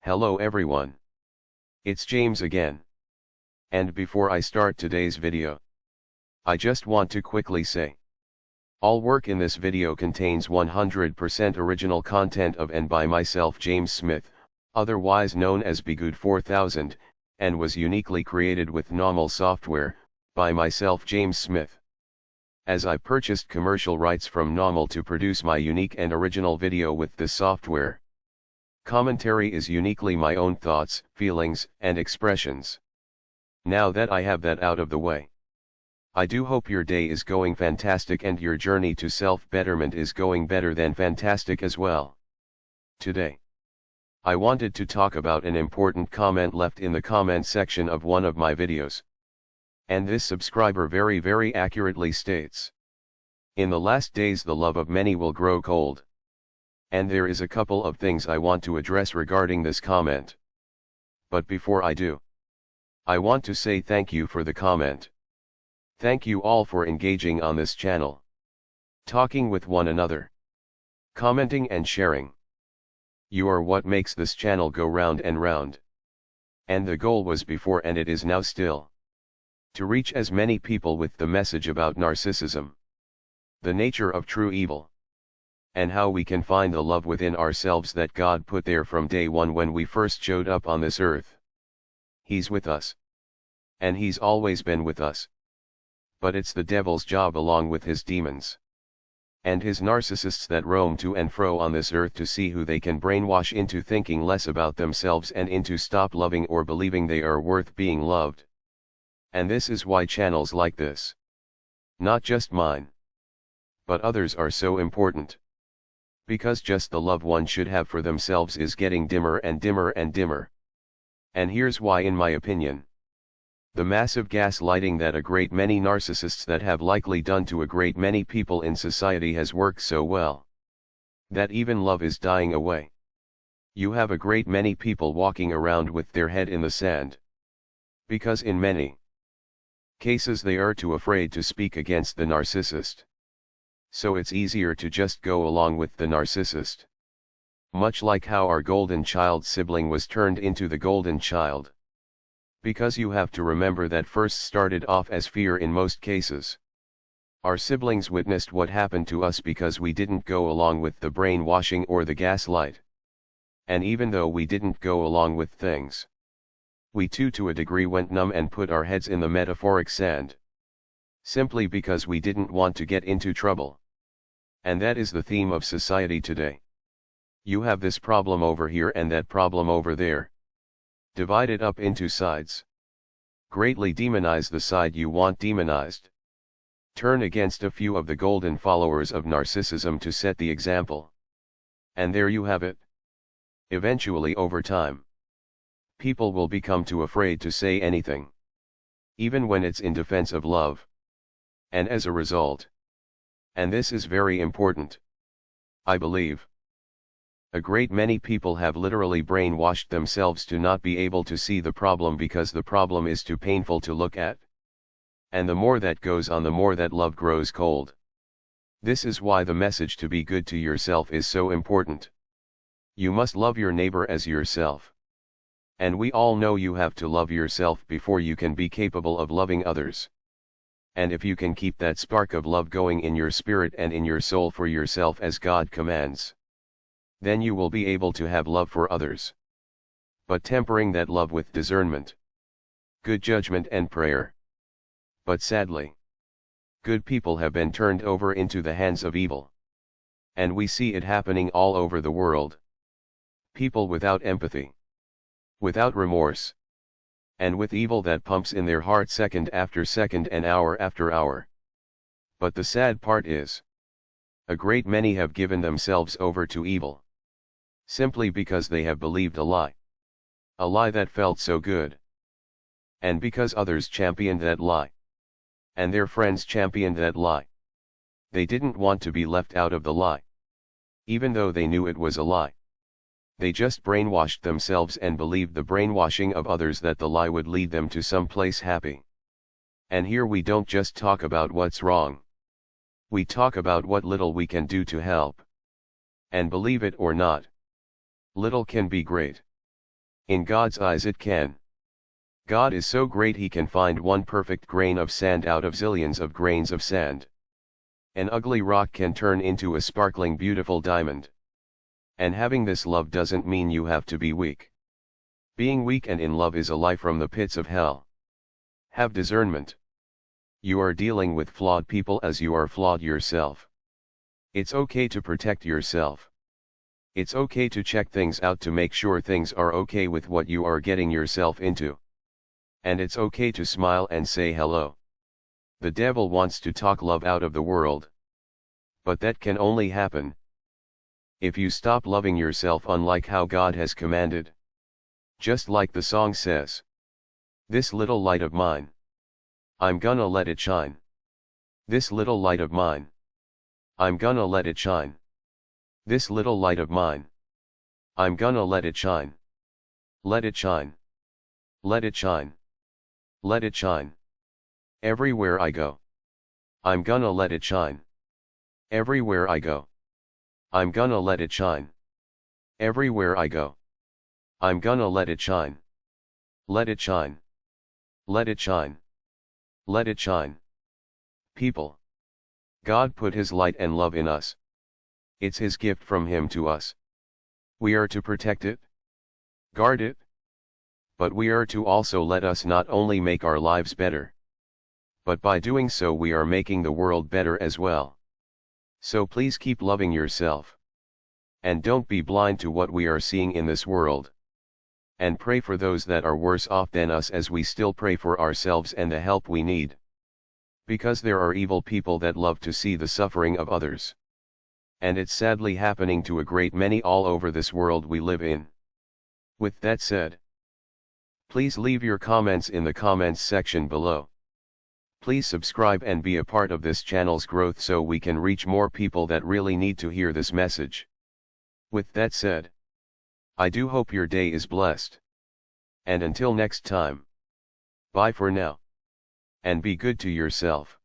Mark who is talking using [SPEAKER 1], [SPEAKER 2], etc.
[SPEAKER 1] Hello everyone. It's James again. And before I start today's video, I just want to quickly say, all work in this video contains 100% original content of and by myself James Smith, otherwise known as Bgood 4000, and was uniquely created with NAWMAL software, by myself James Smith. As I purchased commercial rights from NAWMAL to produce my unique and original video with this software. Commentary is uniquely my own thoughts, feelings, and expressions. Now that I have that out of the way, I do hope your day is going fantastic and your journey to self-betterment is going better than fantastic as well. Today, I wanted to talk about an important comment left in the comment section of one of my videos. And this subscriber very accurately states, "In the last days the love of many will grow cold." And there is a couple of things I want to address regarding this comment. But before I do, I want to say thank you for the comment. Thank you all for engaging on this channel, talking with one another, commenting and sharing. You are what makes this channel go round and round. And the goal was before and it is now still, to reach as many people with the message about narcissism, the nature of true evil, and how we can find the love within ourselves that God put there from day one when we first showed up on this earth. He's with us. And He's always been with us. But it's the devil's job along with his demons and his narcissists that roam to and fro on this earth to see who they can brainwash into thinking less about themselves and into stop loving or believing they are worth being loved. And this is why channels like this, not just mine, but others, are so important. Because just the love one should have for themselves is getting dimmer and dimmer and dimmer. And here's why, in my opinion. The massive gaslighting that a great many narcissists that have likely done to a great many people in society has worked so well, that even love is dying away. You have a great many people walking around with their head in the sand. Because in many cases they are too afraid to speak against the narcissist. So it's easier to just go along with the narcissist. Much like how our golden child sibling was turned into the golden child. Because you have to remember that first started off as fear in most cases. Our siblings witnessed what happened to us because we didn't go along with the brainwashing or the gaslight. And even though we didn't go along with things, we too to a degree went numb and put our heads in the metaphoric sand. Simply because we didn't want to get into trouble. And that is the theme of society today. You have this problem over here and that problem over there. Divide it up into sides. Greatly demonize the side you want demonized. Turn against a few of the golden followers of narcissism to set the example. And there you have it. Eventually, over time, people will become too afraid to say anything, even when it's in defense of love. And as a result, and this is very important, I believe, a great many people have literally brainwashed themselves to not be able to see the problem because the problem is too painful to look at. And the more that goes on, the more that love grows cold. This is why the message to be good to yourself is so important. You must love your neighbor as yourself. And we all know you have to love yourself before you can be capable of loving others. And if you can keep that spark of love going in your spirit and in your soul for yourself as God commands, then you will be able to have love for others. But tempering that love with discernment, good judgment and prayer. But sadly, good people have been turned over into the hands of evil. And we see it happening all over the world. People without empathy, without remorse, and with evil that pumps in their heart second after second and hour after hour. But the sad part is, a great many have given themselves over to evil, simply because they have believed a lie that felt so good. And because others championed that lie, and their friends championed that lie, they didn't want to be left out of the lie, even though they knew it was a lie. They just brainwashed themselves and believed the brainwashing of others that the lie would lead them to some place happy. And here we don't just talk about what's wrong. We talk about what little we can do to help. And believe it or not, little can be great. In God's eyes it can. God is so great he can find one perfect grain of sand out of zillions of grains of sand. An ugly rock can turn into a sparkling beautiful diamond. And having this love doesn't mean you have to be weak. Being weak and in love is a lie from the pits of hell. Have discernment. You are dealing with flawed people as you are flawed yourself. It's okay to protect yourself. It's okay to check things out to make sure things are okay with what you are getting yourself into. And it's okay to smile and say hello. The devil wants to talk love out of the world. But that can only happen if you stop loving yourself unlike how God has commanded. Just like the song says. This little light of mine, I'm gonna let it shine. This little light of mine, I'm gonna let it shine. This little light of mine, I'm gonna let it shine. Let it shine. Let it shine. Let it shine. Everywhere I go, I'm gonna let it shine. Everywhere I go, I'm gonna let it shine. Everywhere I go, I'm gonna let it shine. Let it shine. Let it shine. Let it shine. People. God put His light and love in us. It's His gift from Him to us. We are to protect it, guard it, but we are to also let us not only make our lives better, but by doing so we are making the world better as well. So please keep loving yourself. And don't be blind to what we are seeing in this world. And pray for those that are worse off than us as we still pray for ourselves and the help we need. Because there are evil people that love to see the suffering of others. And it's sadly happening to a great many all over this world we live in. With that said, please leave your comments in the comments section below. Please subscribe and be a part of this channel's growth so we can reach more people that really need to hear this message. With that said, I do hope your day is blessed. And until next time, bye for now. And be good to yourself.